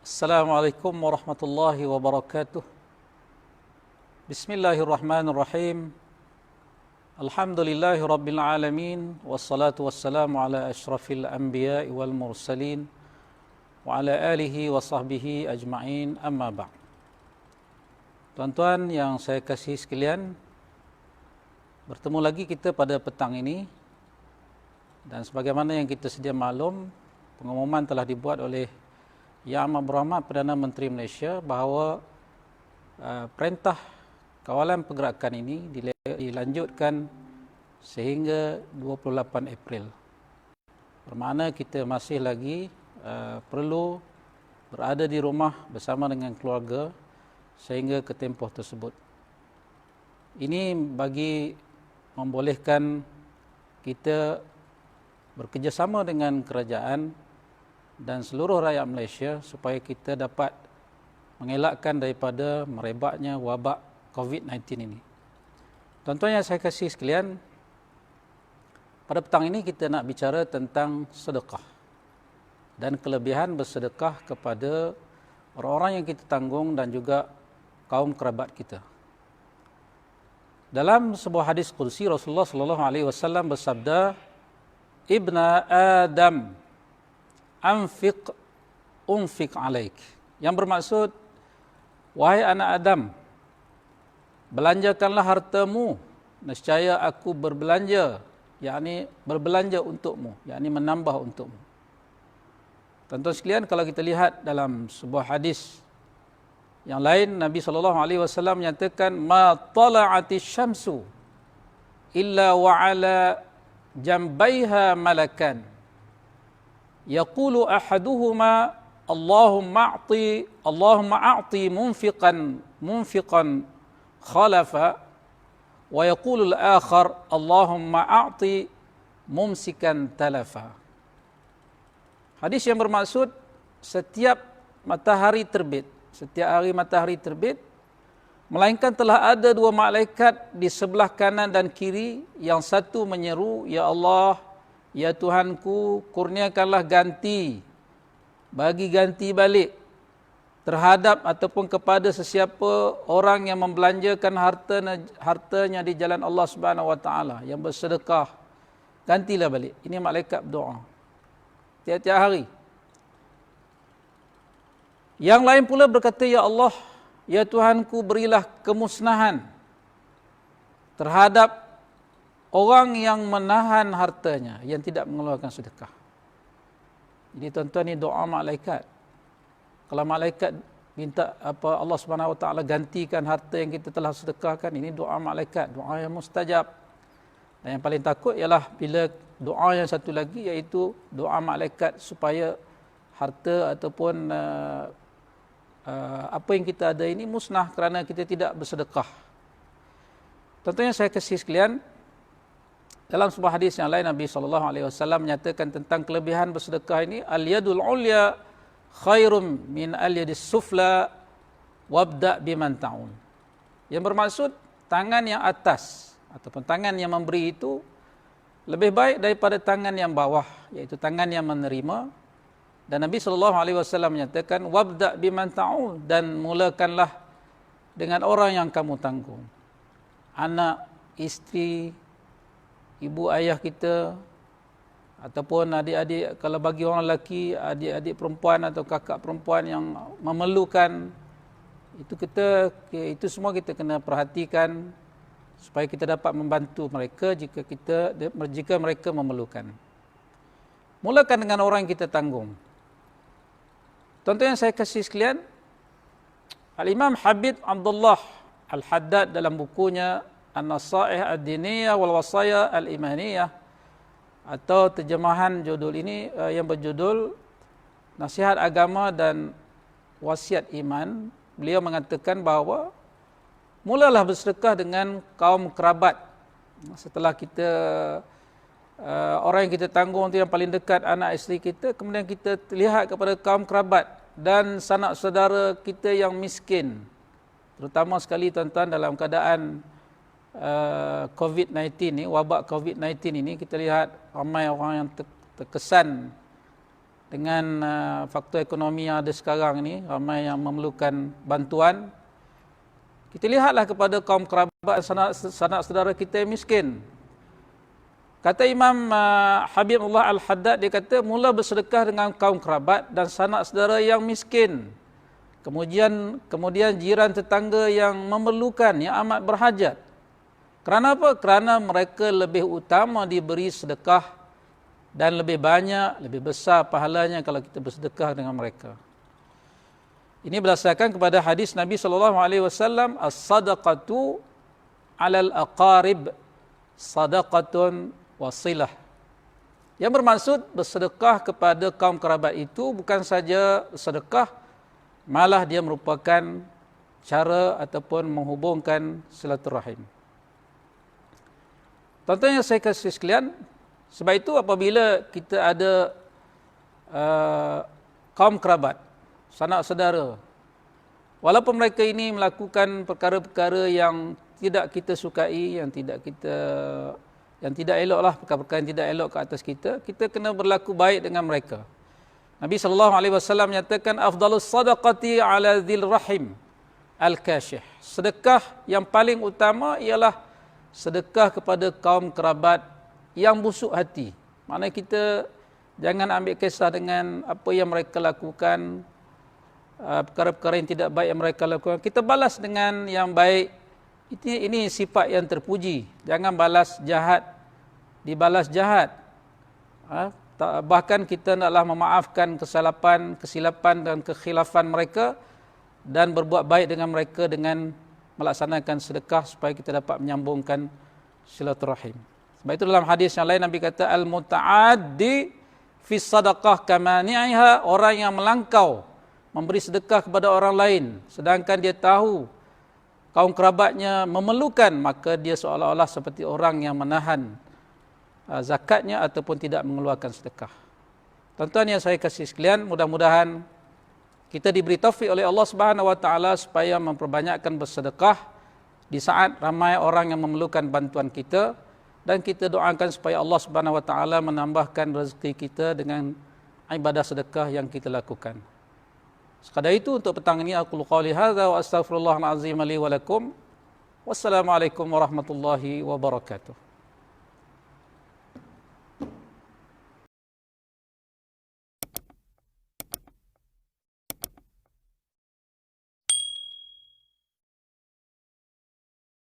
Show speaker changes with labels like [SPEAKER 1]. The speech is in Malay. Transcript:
[SPEAKER 1] Assalamualaikum warahmatullahi wabarakatuh. Bismillahirrahmanirrahim. Alhamdulillahi rabbil alamin. Wassalatu wassalamu ala ashrafil anbiya'i wal mursalin wa ala alihi wa sahbihi ajma'in, amma ba'd. Tuan-tuan yang saya kasih sekalian, bertemu lagi kita pada petang ini. Dan sebagaimana yang kita sedia maklum, pengumuman telah dibuat oleh Yang Amat Berhormat Perdana Menteri Malaysia bahawa perintah kawalan pergerakan ini dilanjutkan sehingga 28 April. Bermakna kita masih lagi perlu berada di rumah bersama dengan keluarga sehingga ke tempoh tersebut. Ini bagi membolehkan kita bekerjasama dengan kerajaan dan seluruh rakyat Malaysia supaya kita dapat mengelakkan daripada merebaknya wabak COVID-19 ini. Tuan-tuan yang saya kasih sekalian, pada petang ini kita nak bicara tentang sedekah dan kelebihan bersedekah kepada orang-orang yang kita tanggung dan juga kaum kerabat kita. Dalam sebuah hadis qudsi, Rasulullah SAW bersabda, "Ibna Adam, unfiq alaik." Yang bermaksud, wahai anak Adam, belanjakanlah hartamu, nescaya aku berbelanja, yakni berbelanja untukmu, yakni menambah untukmu. Tuan-tuan sekalian, kalau kita lihat dalam sebuah hadis yang lain, Nabi SAW menyatakan, "Ma tala'ati syamsu illa wa ala jambaiha malakan. Yaqulu ahaduhuma Allahumma a'ti munfiqan khalafa, wa yaqulu al-akhar Allahumma a'ti mumsikan talafa." Hadis yang bermaksud, setiap hari matahari terbit, melainkan telah ada dua malaikat di sebelah kanan dan kiri, yang satu menyeru, "Ya Allah, ya Tuhanku, kurniakanlah ganti, bagi ganti balik terhadap ataupun kepada sesiapa orang yang membelanjakan hartanya di jalan Allah Subhanahu Wa Taala, yang bersedekah, gantilah balik." Ini malaikat berdoa tiap-tiap hari. Yang lain pula berkata, "Ya Allah, ya Tuhanku, berilah kemusnahan terhadap orang yang menahan hartanya, yang tidak mengeluarkan sedekah." Jadi tuan-tuan, ni doa malaikat. Kalau malaikat minta Allah Subhanahu Wa Taala gantikan harta yang kita telah sedekahkan, ini doa malaikat, doa yang mustajab. Dan yang paling takut ialah bila doa yang satu lagi, iaitu doa malaikat supaya harta ataupun apa yang kita ada ini musnah kerana kita tidak bersedekah. Tuan-tuan yang saya kasih sekalian, dalam sebuah hadis yang lain, Nabi SAW menyatakan tentang kelebihan bersedekah ini, "Al-yadul ulya khairum min al-yadis sufla, wabda biman ta'un." Yang bermaksud, tangan yang atas ataupun tangan yang memberi itu lebih baik daripada tangan yang bawah, iaitu tangan yang menerima. Dan Nabi SAW menyatakan, "Wabda biman ta'un," dan mulakanlah dengan orang yang kamu tanggung. Anak, isteri, ibu ayah kita, ataupun adik-adik, kalau bagi orang lelaki, adik-adik perempuan atau kakak perempuan yang memerlukan, itu semua kita kena perhatikan supaya kita dapat membantu mereka jika mereka memerlukan. Mulakan dengan orang yang kita tanggung. Tuan-tuan yang saya kasih sekalian, Al-Imam Habib Abdullah Al-Haddad dalam bukunya An-Nasaih Ad-Diniyah wal Wasaya Al-Imaniyah, atau terjemahan judul ini yang berjudul Nasihat Agama dan Wasiat Iman, beliau mengatakan bahawa mulalah bersedekah dengan kaum kerabat. Setelah kita orang yang kita tanggung itu yang paling dekat, anak isteri kita, kemudian kita lihat kepada kaum kerabat dan sanak saudara kita yang miskin. Terutama sekali tuan-tuan dalam keadaan COVID-19 ni, wabak COVID-19 ini, kita lihat ramai orang yang terkesan dengan faktor ekonomi yang ada sekarang ni, ramai yang memerlukan bantuan. Kita lihatlah kepada kaum kerabat, sanak saudara kita yang miskin. Kata Imam Habibullah Al-Haddad, dia kata, mula bersedekah dengan kaum kerabat dan sanak saudara yang miskin. Kemudian jiran tetangga yang memerlukan, yang amat berhajat. Kerana apa? Kerana mereka lebih utama diberi sedekah dan lebih banyak, lebih besar pahalanya kalau kita bersedekah dengan mereka. Ini berdasarkan kepada hadis Nabi SAW, as-sadaqatu 'alal aqarib sadaqatun wasilah. Yang bermaksud bersedekah kepada kaum kerabat itu bukan saja sedekah, malah dia merupakan cara ataupun menghubungkan silaturahim. Tuan-tuan yang saya kasih sekalian, sebab itu apabila kita ada kaum kerabat, sanak saudara, walaupun mereka ini melakukan perkara-perkara yang tidak kita sukai, yang tidak eloklah, perkara-perkara yang tidak elok ke atas kita, kita kena berlaku baik dengan mereka. Nabi SAW menyatakan, afdalus sadaqati ala dhil rahim al-kashih. Sedekah yang paling utama ialah sedekah kepada kaum kerabat yang busuk hati. Maknanya kita jangan ambil kisah dengan apa yang mereka lakukan, perkara-perkara yang tidak baik yang mereka lakukan. Kita balas dengan yang baik. Ini sifat yang terpuji. Jangan balas jahat, dibalas jahat. Bahkan kita naklah memaafkan kesilapan dan kekhilafan mereka dan berbuat baik dengan mereka dengan melaksanakan sedekah supaya kita dapat menyambungkan silaturahim. Sebab itu dalam hadis yang lain Nabi kata, al-muta'addi fi sadaqah kamani'iha, orang yang melangkau memberi sedekah kepada orang lain sedangkan dia tahu kaum kerabatnya memerlukan, maka dia seolah-olah seperti orang yang menahan zakatnya ataupun tidak mengeluarkan sedekah. Tuan-tuan yang saya kasih sekalian, mudah-mudahan kita diberi taufik oleh Allah Subhanahu Wa Taala supaya memperbanyakkan bersedekah di saat ramai orang yang memerlukan bantuan kita, dan kita doakan supaya Allah Subhanahu Wa Taala menambahkan rezeki kita dengan ibadah sedekah yang kita lakukan. Sekadar itu untuk petang ini, aku qouli hadza wa astaghfirullahal azim li wa lakum. Wassalamualaikum warahmatullahi wabarakatuh.